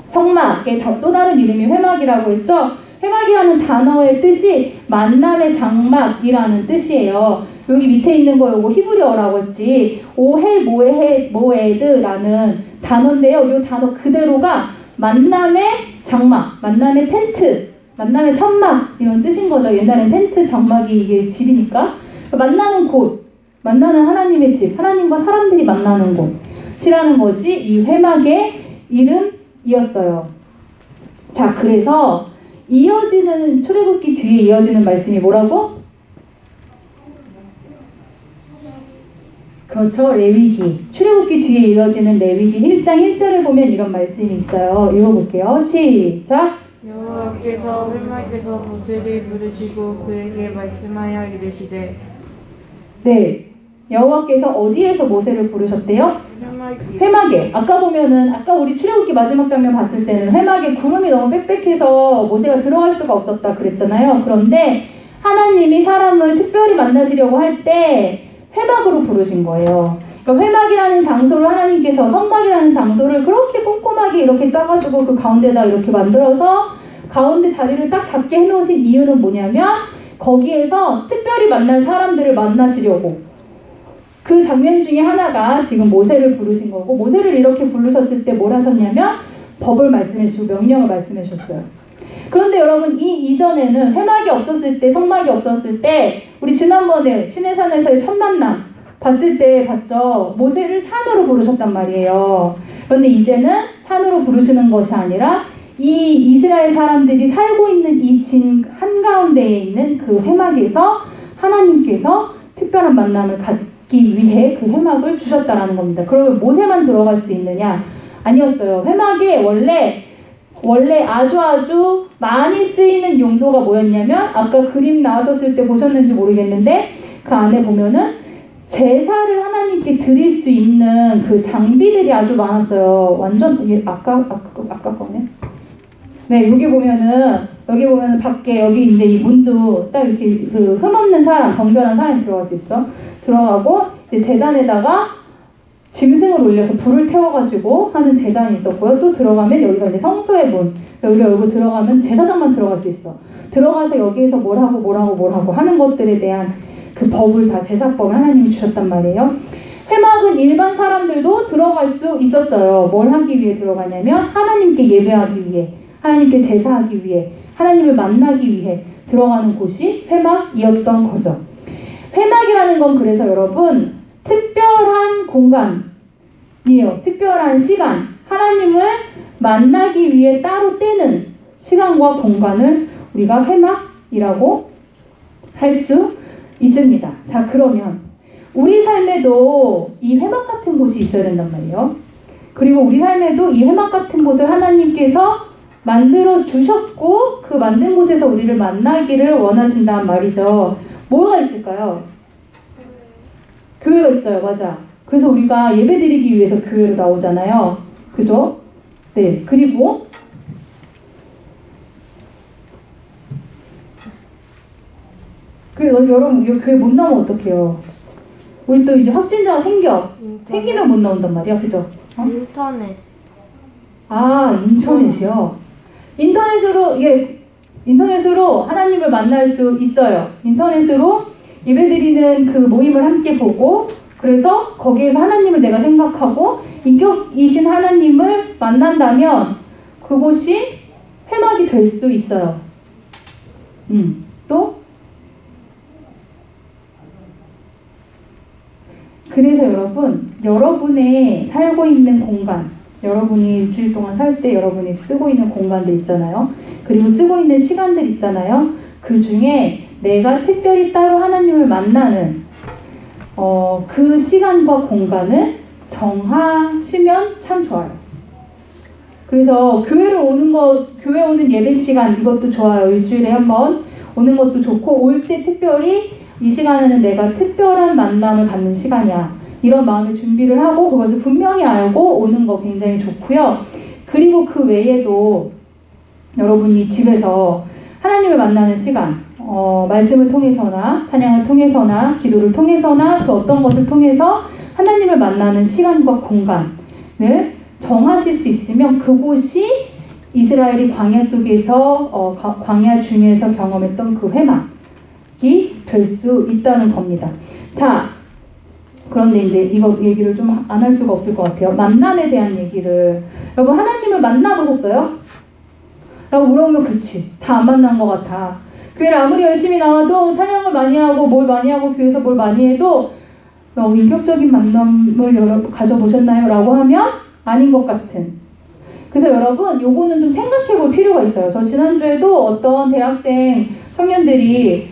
성막의 또 다른 이름이 회막이라고 했죠? 회막이라는 단어의 뜻이 만남의 장막이라는 뜻이에요. 여기 밑에 있는 거 요거 히브리어라고 했지. 오헬 모에드라는 단어인데요. 이 단어 그대로가 만남의 장막, 만남의 텐트, 만남의 천막 이런 뜻인 거죠. 옛날엔 텐트, 장막이 이게 집이니까. 만나는 곳, 만나는 하나님의 집, 하나님과 사람들이 만나는 곳이라는 것이 이 회막의 이름이었어요. 자, 그래서 이어지는 출애굽기 뒤에 이어지는 말씀이 뭐라고? 그렇죠. 레위기. 출애굽기 뒤에 이어지는 레위기 1장 1절에 보면 이런 말씀이 있어요. 읽어볼게요. 시작. 여호와께서 회막에서 모세를 부르시고 그에게 말씀하여 이르시되. 네. 여호와께서 어디에서 모세를 부르셨대요? 회막에. 아까 보면은 아까 우리 출애굽기 마지막 장면 봤을 때는 회막에 구름이 너무 빽빽해서 모세가 들어갈 수가 없었다 그랬잖아요. 그런데 하나님이 사람을 특별히 만나시려고 할 때 회막으로 부르신 거예요. 그러니까 회막이라는 장소를 하나님께서 성막이라는 장소를 그렇게 꼼꼼하게 이렇게 짜가지고 그 가운데다 이렇게 만들어서 가운데 자리를 딱 잡게 해놓으신 이유는 뭐냐면 거기에서 특별히 만날 사람들을 만나시려고. 그 장면 중에 하나가 지금 모세를 부르신 거고 모세를 이렇게 부르셨을 때 뭘 하셨냐면 법을 말씀해 주시고 명령을 말씀해 주셨어요. 그런데 여러분 이 이전에는 회막이 없었을 때 성막이 없었을 때 우리 지난번에 시내산에서의 첫 만남 봤을 때 봤죠. 모세를 산으로 부르셨단 말이에요. 그런데 이제는 산으로 부르시는 것이 아니라 이 이스라엘 사람들이 살고 있는 이 진 한가운데에 있는 그 회막에서 하나님께서 특별한 만남을 갖기 위해 그 회막을 주셨다라는 겁니다. 그러면 모세만 들어갈 수 있느냐? 아니었어요. 회막에 원래 아주 많이 쓰이는 용도가 뭐였냐면 아까 그림 나왔었을 때 보셨는지 모르겠는데 그 안에 보면은 제사를 하나님께 드릴 수 있는 그 장비들이 아주 많았어요. 완전 아까 거네. 네, 여기 보면은 밖에 여기 이제 이 문도 딱 이렇게 그 흠없는 사람, 정결한 사람이 들어갈 수 있어. 들어가고 이제 제단에다가 짐승을 올려서 불을 태워가지고 하는 제단이 있었고요. 또 들어가면 여기가 이제 성소의 문. 여기 들어가면 제사장만 들어갈 수 있어. 들어가서 여기에서 뭘 하고 하는 것들에 대한 그 법을 다 제사법을 하나님이 주셨단 말이에요. 회막은 일반 사람들도 들어갈 수 있었어요. 뭘 하기 위해 들어가냐면 하나님께 예배하기 위해, 하나님께 제사하기 위해, 하나님을 만나기 위해 들어가는 곳이 회막이었던 거죠. 회막이라는 건 그래서 여러분 특별한 공간이에요. 특별한 시간, 하나님을 만나기 위해 따로 떼는 시간과 공간을 우리가 회막이라고 할 수 있습니다. 자, 그러면 우리 삶에도 이 회막 같은 곳이 있어야 된단 말이에요. 그리고 우리 삶에도 이 회막 같은 곳을 하나님께서 만들어 주셨고 그 만든 곳에서 우리를 만나기를 원하신단 말이죠. 뭐가 있을까요? 교회가 있어요. 맞아. 그래서 우리가 예배 드리기 위해서 교회로 나오잖아요. 그죠? 네. 그리고 여러분 이 교회 못 나오면 어떡해요? 우리 또 이제 확진자가 생기면 못 나온단 말이야. 그죠? 어? 인터넷. 아, 인터넷이요? 인터넷으로 하나님을 만날 수 있어요. 인터넷으로 예배드리는 그 모임을 함께 보고 그래서 거기에서 하나님을 내가 생각하고 인격이신 하나님을 만난다면 그곳이 회막이 될 수 있어요. 또 그래서 여러분의 살고 있는 공간, 여러분이 일주일 동안 살 때 여러분이 쓰고 있는 공간들 있잖아요. 그리고 쓰고 있는 시간들 있잖아요. 그 중에 내가 특별히 따로 하나님을 만나는 그 시간과 공간을 정하시면 참 좋아요. 그래서 교회 오는 예배 시간 이것도 좋아요. 일주일에 한번 오는 것도 좋고 올 때 특별히 이 시간에는 내가 특별한 만남을 갖는 시간이야. 이런 마음의 준비를 하고 그것을 분명히 알고 오는 거 굉장히 좋고요. 그리고 그 외에도 여러분이 집에서 하나님을 만나는 시간, 말씀을 통해서나 찬양을 통해서나 기도를 통해서나 그 어떤 것을 통해서 하나님을 만나는 시간과 공간을 정하실 수 있으면 그곳이 이스라엘이 광야 속에서 광야 중에서 경험했던 그 회막이 될 수 있다는 겁니다. 자, 그런데 이제 이거 얘기를 좀 안 할 수가 없을 것 같아요. 만남에 대한 얘기를. 여러분 하나님을 만나보셨어요? 라고 물어보면 그치, 다 안 만난 것 같아. 교회를 아무리 열심히 나와도 찬양을 많이 하고 뭘 많이 하고 교회에서 뭘 많이 해도 인격적인 만남을 가져보셨나요? 라고 하면 아닌 것 같은. 그래서 여러분 요거는 좀 생각해 볼 필요가 있어요. 저 지난주에도 어떤 대학생 청년들이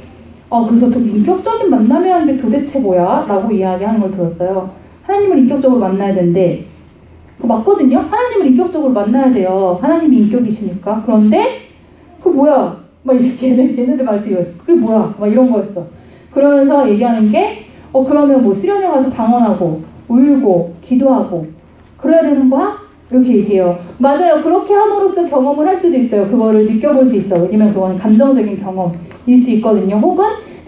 그래서 인격적인 만남이라는 게 도대체 뭐야? 라고 이야기하는 걸 들었어요. 하나님을 인격적으로 만나야 되는데 그거 맞거든요? 하나님을 인격적으로 만나야 돼요. 하나님이 인격이시니까. 그런데 그거 뭐야? 막 이렇게 걔네들 말투 이었어. 그게 뭐야? 막 이런 거였어. 그러면서 얘기하는 게 그러면 뭐 수련회 가서 방언하고 울고 기도하고 그래야 되는 거야? 이렇게 얘기해요. 맞아요. 그렇게 함으로써 경험을 할 수도 있어요. 그거를 느껴볼 수 있어. 왜냐면 그건 감정적인 경험일 수 있거든요. 혹은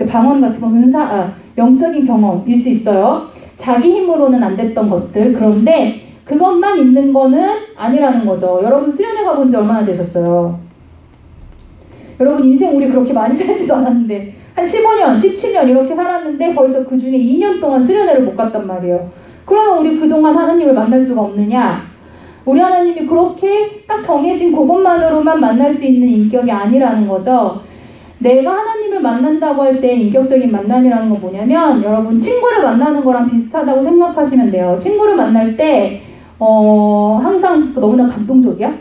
방언 같은 건 영적인 경험일 수 있어요. 자기 힘으로는 안 됐던 것들. 그런데 그것만 있는 거는 아니라는 거죠. 여러분 수련회 가본 지 얼마나 되셨어요? 여러분 인생 우리 그렇게 많이 살지도 않았는데 한 15년, 17년 이렇게 살았는데 벌써 그 중에 2년 동안 수련회를 못 갔단 말이에요. 그러면 우리 그동안 하나님을 만날 수가 없느냐? 우리 하나님이 그렇게 딱 정해진 그것만으로만 만날 수 있는 인격이 아니라는 거죠. 내가 하나님을 만난다고 할 때 인격적인 만남이라는 건 뭐냐면 여러분 친구를 만나는 거랑 비슷하다고 생각하시면 돼요. 친구를 만날 때 항상 너무나 감동적이야?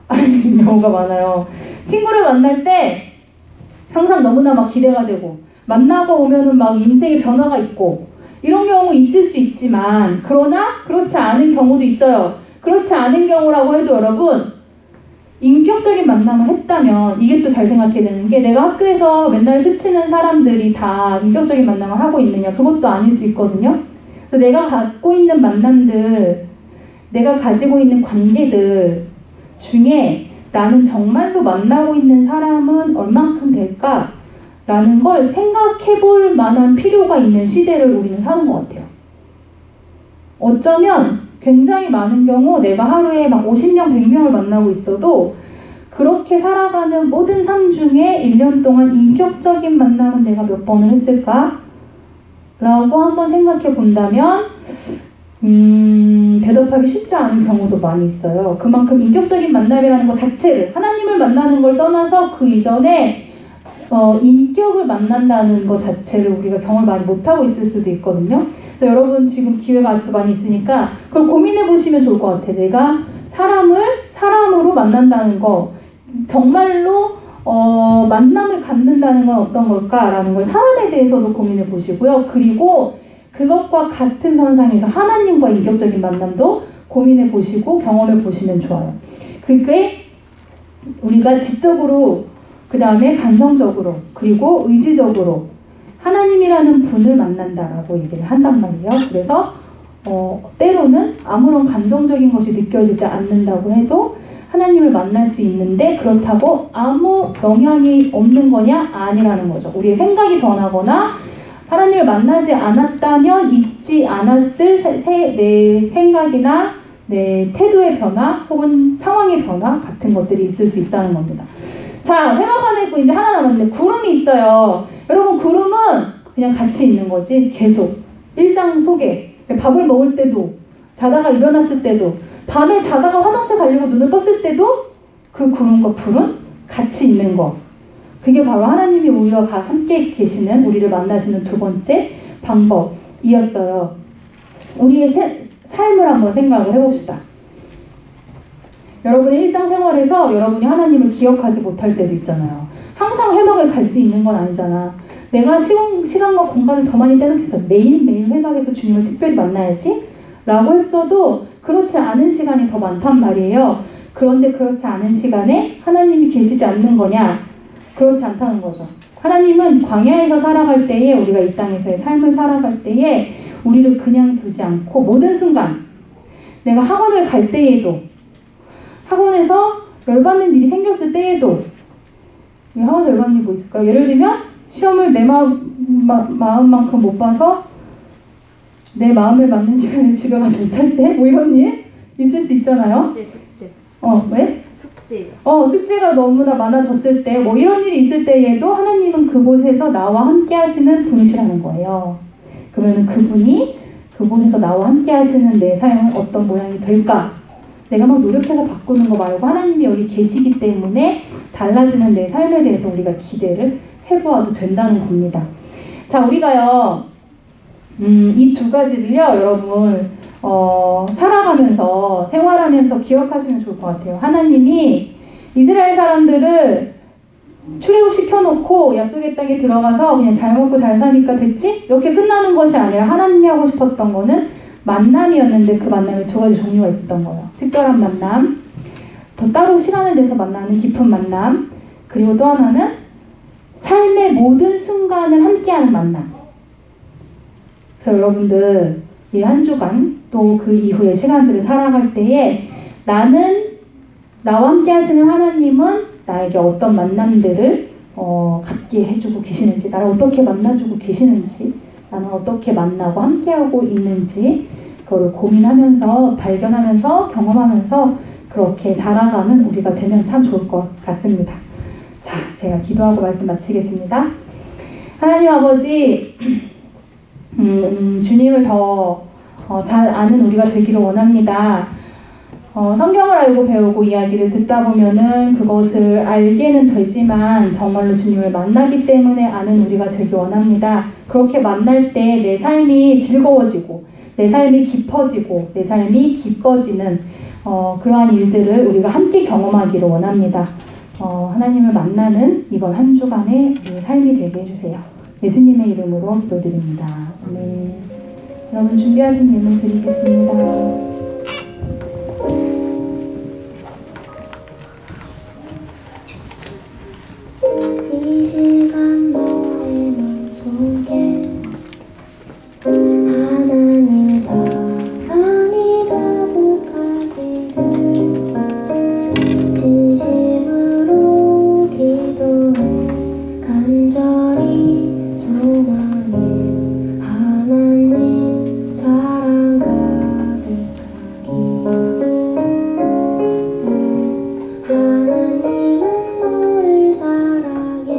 아니 경우가 많아요. 친구를 만날 때 항상 너무나 막 기대가 되고 만나고 오면은 막 인생의 변화가 있고 이런 경우 있을 수 있지만 그러나 그렇지 않은 경우도 있어요. 그렇지 않은 경우라고 해도 여러분 인격적인 만남을 했다면 이게 또 잘 생각해야 되는 게 내가 학교에서 맨날 스치는 사람들이 다 인격적인 만남을 하고 있느냐 그것도 아닐 수 있거든요. 그래서 내가 갖고 있는 만남들 내가 가지고 있는 관계들 중에 나는 정말로 만나고 있는 사람은 얼만큼 될까? 라는 걸 생각해 볼 만한 필요가 있는 시대를 우리는 사는 것 같아요. 어쩌면 굉장히 많은 경우 내가 하루에 막 50명, 100명을 만나고 있어도 그렇게 살아가는 모든 삶 중에 1년 동안 인격적인 만남은 내가 몇 번을 했을까? 라고 한번 생각해 본다면 대답하기 쉽지 않은 경우도 많이 있어요. 그만큼 인격적인 만남이라는 것 자체를 하나님을 만나는 걸 떠나서 그 이전에 인격을 만난다는 것 자체를 우리가 경험을 많이 못하고 있을 수도 있거든요. 그래서 여러분 지금 기회가 아직도 많이 있으니까 그걸 고민해 보시면 좋을 것 같아요. 내가 사람을 사람으로 만난다는 거 정말로 만남을 갖는다는 건 어떤 걸까라는 걸 사람에 대해서도 고민해 보시고요. 그리고 그것과 같은 선상에서 하나님과 인격적인 만남도 고민해 보시고 경험해 보시면 좋아요. 그게 우리가 지적으로 그 다음에 감성적으로 그리고 의지적으로 하나님이라는 분을 만난다라고 얘기를 한단 말이에요. 그래서 때로는 아무런 감정적인 것이 느껴지지 않는다고 해도 하나님을 만날 수 있는데 그렇다고 아무 영향이 없는 거냐? 아니라는 거죠. 우리의 생각이 변하거나 하나님을 만나지 않았다면 있지 않았을 내 생각이나 내 태도의 변화 혹은 상황의 변화 같은 것들이 있을 수 있다는 겁니다. 자, 회막 하나 있고 이제 하나 남았는데 구름이 있어요. 여러분 구름은 그냥 같이 있는 거지 계속 일상 속에 밥을 먹을 때도 자다가 일어났을 때도 밤에 자다가 화장실 가려고 눈을 떴을 때도 그 구름과 불은 같이 있는 거. 그게 바로 하나님이 우리와 함께 계시는 우리를 만나시는 두 번째 방법이었어요. 우리의 삶을 한번 생각을 해봅시다. 여러분의 일상생활에서 여러분이 하나님을 기억하지 못할 때도 있잖아요. 항상 회막을 갈 수 있는 건 아니잖아. 내가 시간과 공간을 더 많이 떼놓겠어. 매일매일 회막에서 주님을 특별히 만나야지 라고 했어도 그렇지 않은 시간이 더 많단 말이에요. 그런데 그렇지 않은 시간에 하나님이 계시지 않는 거냐? 그렇지 않다는 거죠. 하나님은 광야에서 살아갈 때에, 우리가 이 땅에서의 삶을 살아갈 때에 우리를 그냥 두지 않고 모든 순간, 내가 학원을 갈 때에도, 학원에서 열받는 일이 생겼을 때에도, 학원에서 열받는 일이 뭐 있을까요? 예를 들면 시험을 내 마음만큼 못 봐서 내 마음에 맞는 시간에 집에 가지 못할 때, 뭐 이런 일 있을 수 있잖아요. 숙제. 왜? 숙제요. 숙제가 너무나 많아졌을 때, 뭐 이런 일이 있을 때에도 하나님은 그곳에서 나와 함께 하시는 분이시라는 거예요. 그러면 그분이 그곳에서 나와 함께 하시는 내 삶은 어떤 모양이 될까? 내가 막 노력해서 바꾸는 거 말고 하나님이 여기 계시기 때문에 달라지는 내 삶에 대해서 우리가 기대를 해보아도 된다는 겁니다. 자, 우리가요, 이 두 가지를요, 여러분, 살아가면서, 생활하면서 기억하시면 좋을 것 같아요. 하나님이 이스라엘 사람들을 출애굽 시켜놓고 약속의 땅에 들어가서 그냥 잘 먹고 잘 사니까 됐지? 이렇게 끝나는 것이 아니라 하나님이 하고 싶었던 거는 만남이었는데, 그 만남에 두 가지 종류가 있었던 거예요. 특별한 만남, 더 따로 시간을 내서 만나는 깊은 만남, 그리고 또 하나는 삶의 모든 순간을 함께하는 만남. 그래서 여러분들 이 한 주간 또 그 이후의 시간들을 살아갈 때에 나는, 나와 함께 하시는 하나님은 나에게 어떤 만남들을 갖게 해주고 계시는지, 나를 어떻게 만나주고 계시는지, 나는 어떻게 만나고 함께하고 있는지, 그거를 고민하면서, 발견하면서, 경험하면서 그렇게 자라가는 우리가 되면 참 좋을 것 같습니다. 자, 제가 기도하고 말씀 마치겠습니다. 하나님 아버지, 주님을 더 잘 아는 우리가 되기를 원합니다. 성경을 알고 배우고 이야기를 듣다 보면은 그것을 알게는 되지만 정말로 주님을 만나기 때문에 아는 우리가 되기 원합니다. 그렇게 만날 때 내 삶이 즐거워지고, 내 삶이 깊어지고, 내 삶이 기뻐지는 그러한 일들을 우리가 함께 경험하기를 원합니다. 하나님을 만나는 이번 한 주간의 우리의 삶이 되게 해주세요. 예수님의 이름으로 기도드립니다. 아멘. 여러분 준비하신 예물 드리겠습니다. 이 시간 너의 맘속에 하나님 사랑이 가득하기를 진심으로 기도해 간절히 소망해. 하나님 사랑 가득하기. 하나님은 너를 사랑해.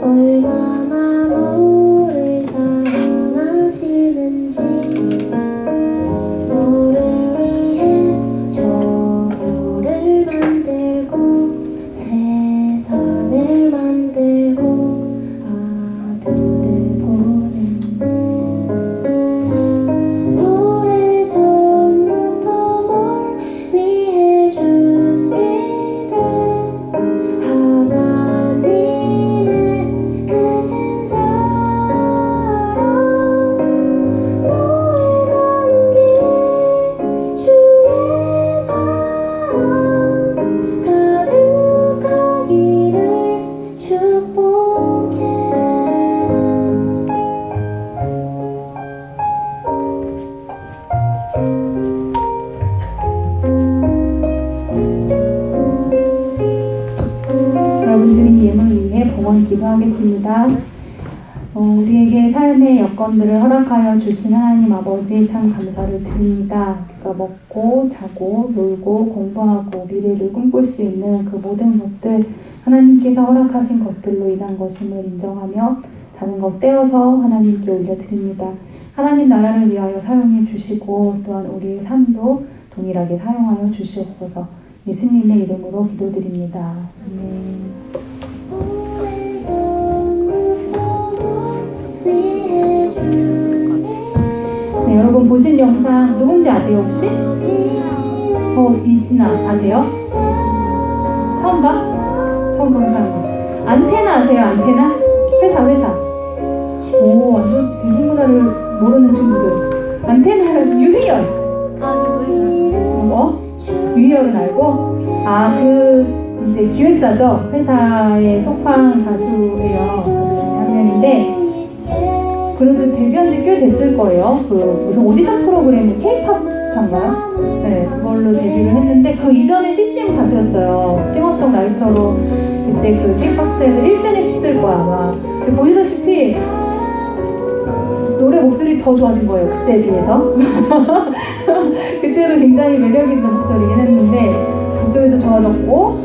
얼마나 너를 사랑하시는지. 너를 위해 저 별을 만들고 세상을 만들고 아들을 보냈네. 오래전부터 널 위해 준비된 하나님의 크신 사랑. 너의 가는 길 주의 사랑 가득하기를 축복해. 여러분 드린 예물 위해 봉헌 기도하겠습니다. 우리에게 삶의 여건들을 허락하여 주신 하나님 아버지 참 감사를 드립니다. 우리가 먹고 자고 놀고 공부하고 미래를 꿈꿀 수 있는 그 모든 것들 하나님께서 허락하신 것들로 인한 것임을 인정하며 작은 것 떼어서 하나님께 올려드립니다. 하나님 나라를 위하여 사용해 주시고 또한 우리의 삶도 동일하게 사용하여 주시옵소서. 예수님의 이름으로 기도드립니다. 아멘. 네, 여러분 보신 영상 누군지 아세요 혹시? 이진아 아세요? 처음 봐? 처음 본 사람. 안테나 아세요? 안테나? 회사. 오, 완전 대중문화를 모르는 친구들. 안테나는 유희열. 유희열은 알고? 이제 기획사죠. 회사에 속한 가수예요. 한 명인데, 그래도 데뷔한 지 꽤 됐을 거예요. 무슨 오디션 프로그램, K-pop 스타인가요? 네, 그걸로 데뷔를 했는데, 그 이전에 CCM 가수였어요. 싱어송라이터로 그때 그 K-pop 스타에서 1등 했을 거야, 아마. 근데 보시다시피, 노래 목소리 더 좋아진 거예요. 그때에 비해서. 그때도 굉장히 매력 있는 목소리긴 했는데 목소리도 좋아졌고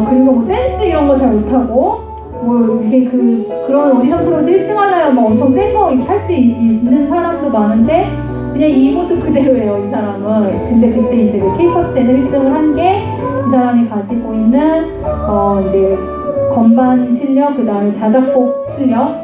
그리고 뭐 댄스 이런 거 잘 못하고 뭐 이게 그런 오디션 프로에서 1등 하려면 뭐 엄청 센 거 할 수 있는 사람도 많은데 그냥 이 모습 그대로예요, 이 사람은. 근데 그때 이제 그 K-pop 스테에서 1등을 한 게 이 사람이 가지고 있는 이제 건반 실력, 그 다음에 자작곡 실력,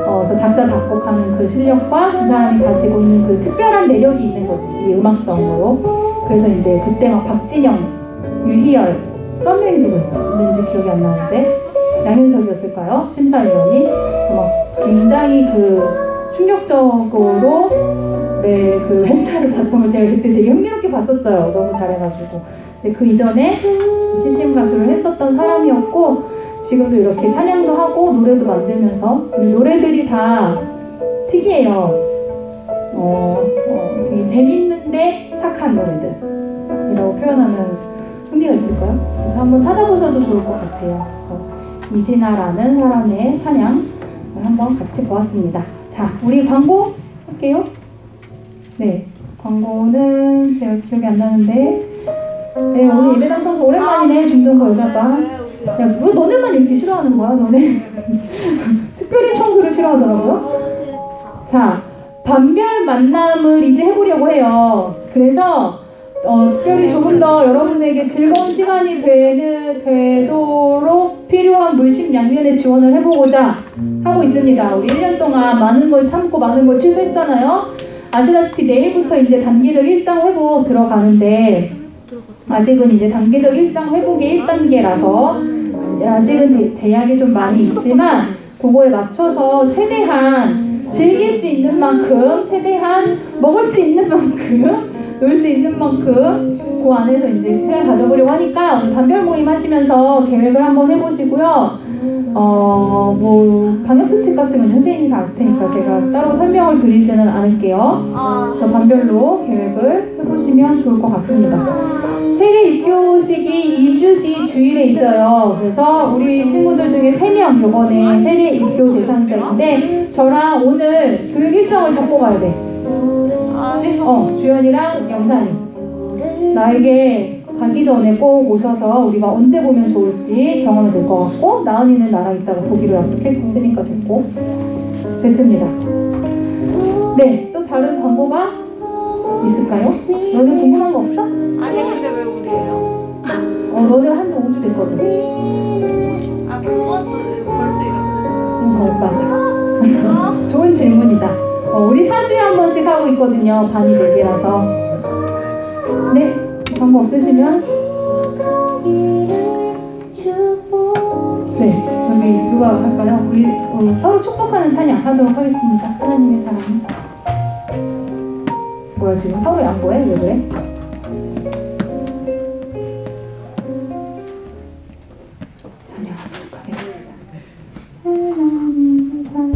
그래서 작사 작곡하는 그 실력과 그 사람이 가지고 있는 그 특별한 매력이 있는 거지, 이 음악성으로. 그래서 이제 그때 막 박진영, 유희열, 또 한 명이 누구였는지 기억이 안 나는데 양현석이었을까요? 심사위원이 막 굉장히 충격적으로 그 회차를 봤던 걸 제가 그때 되게 흥미롭게 봤었어요. 너무 잘해가지고. 근데 그 이전에 CCM 가수를 했었던 사람이었고 지금도 이렇게 찬양도 하고 노래도 만들면서 노래들이 다 특이해요. 되게 재밌는데 착한 노래들이라고 표현하면 흥미가 있을까요? 그래서 한번 찾아보셔도 좋을 것 같아요. 그래서 이진아라는 사람의 찬양을 한번 같이 보았습니다. 자, 우리 광고 할게요. 네, 광고는 제가 기억이 안 나는데 네, 오늘 예배당 청소 오랜만이네. 중등부 여자반. 야, 왜 너네만 이렇게 싫어하는 거야? 너네 특별히 청소를 싫어하더라고요. 자, 반별 만남을 이제 해보려고 해요. 그래서 특별히 조금 더 여러분에게 즐거운 시간이 되도록 필요한 물심양면의 지원을 해보고자 하고 있습니다. 우리 1년 동안 많은 걸 참고 많은 걸 취소했잖아요. 아시다시피 내일부터 이제 단계적 일상 회복 들어가는데 아직은 이제 단계적 일상 회복의 1단계라서 아직은 제약이 좀 많이 있지만 그거에 맞춰서 최대한 즐길 수 있는 만큼, 최대한 먹을 수 있는 만큼, 놀 수 있는 만큼 그 안에서 이제 시간을 가져보려고 하니까 오늘 반별 모임 하시면서 계획을 한번 해보시고요. 뭐 방역수칙 같은 건 선생님이 다 아실 테니까 제가 따로 설명을 드리지는 않을게요. 그래서 반별로 계획을 해보시면 좋을 것 같습니다. 세례 입교식이 2주 뒤 주일에 있어요. 그래서 우리 친구들 중에 3명 이번에 세례 입교 대상자인데 저랑 오늘 교육 일정을 잡고 가야 돼. 주연이랑 영산이 나에게 가기 전에 꼭 오셔서 우리가 언제 보면 좋을지 정하면 될 것 같고 나은이는 나랑 이따가 보기로 약속했으니까 됐습니다. 네, 또 다른 광고가 있을까요? 너네 궁금한 거 없어? 아니 근데 왜 우리예요? 너네 한지 5주 됐거든. 그것도 벌써 이렇게 맞아. 좋은 질문이다. 우리 4주에 한 번씩 하고 있거든요. 반이 4개라서. 네, 광고 없으시면 네, 저기 누가 할까요? 우리 서로 축복하는 찬양 하도록 하겠습니다. 하나님의 사랑. 뭐야 지금 서로 양보해? 왜 그래? 찬양하도록 하겠습니다. 하나님의 사랑.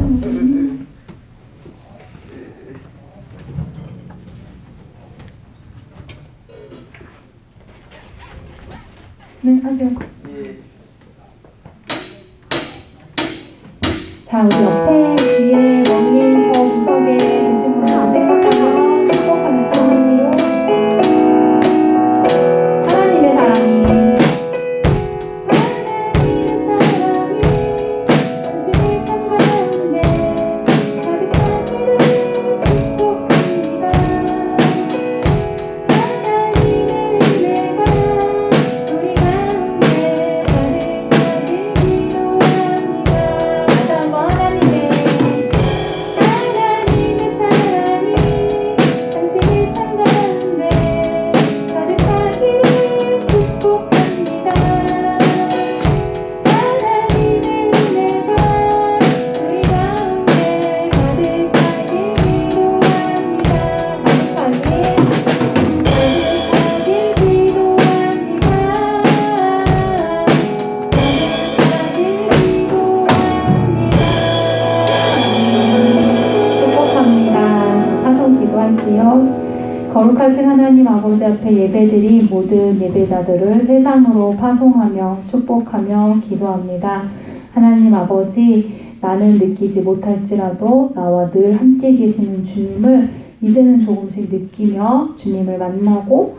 네, 하세요. 자, 우리 옆에 뒤에 멀리 저 구석에 계신 분들 생각하면 축복하며 찬양할게요. 하나님의 사랑이 세상 가운데 가득하기를 축복합니다. 하나님의 은혜가 우리 가운데 가득하길 기도합니다. 다시 한번 하나님의 기도할게요. 거룩하신 하나님 아버지 앞에 예배드린 모든 예배자들을 세상으로 파송하며 축복하며 기도합니다. 하나님 아버지, 나는 느끼지 못할지라도 나와 늘 함께 계시는 주님을 이제는 조금씩 느끼며 주님을 만나고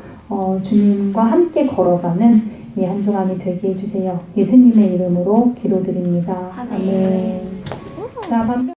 주님과 함께 걸어가는 이 한 주간이 되게 해주세요. 예수님의 이름으로 기도드립니다. 아멘. 자,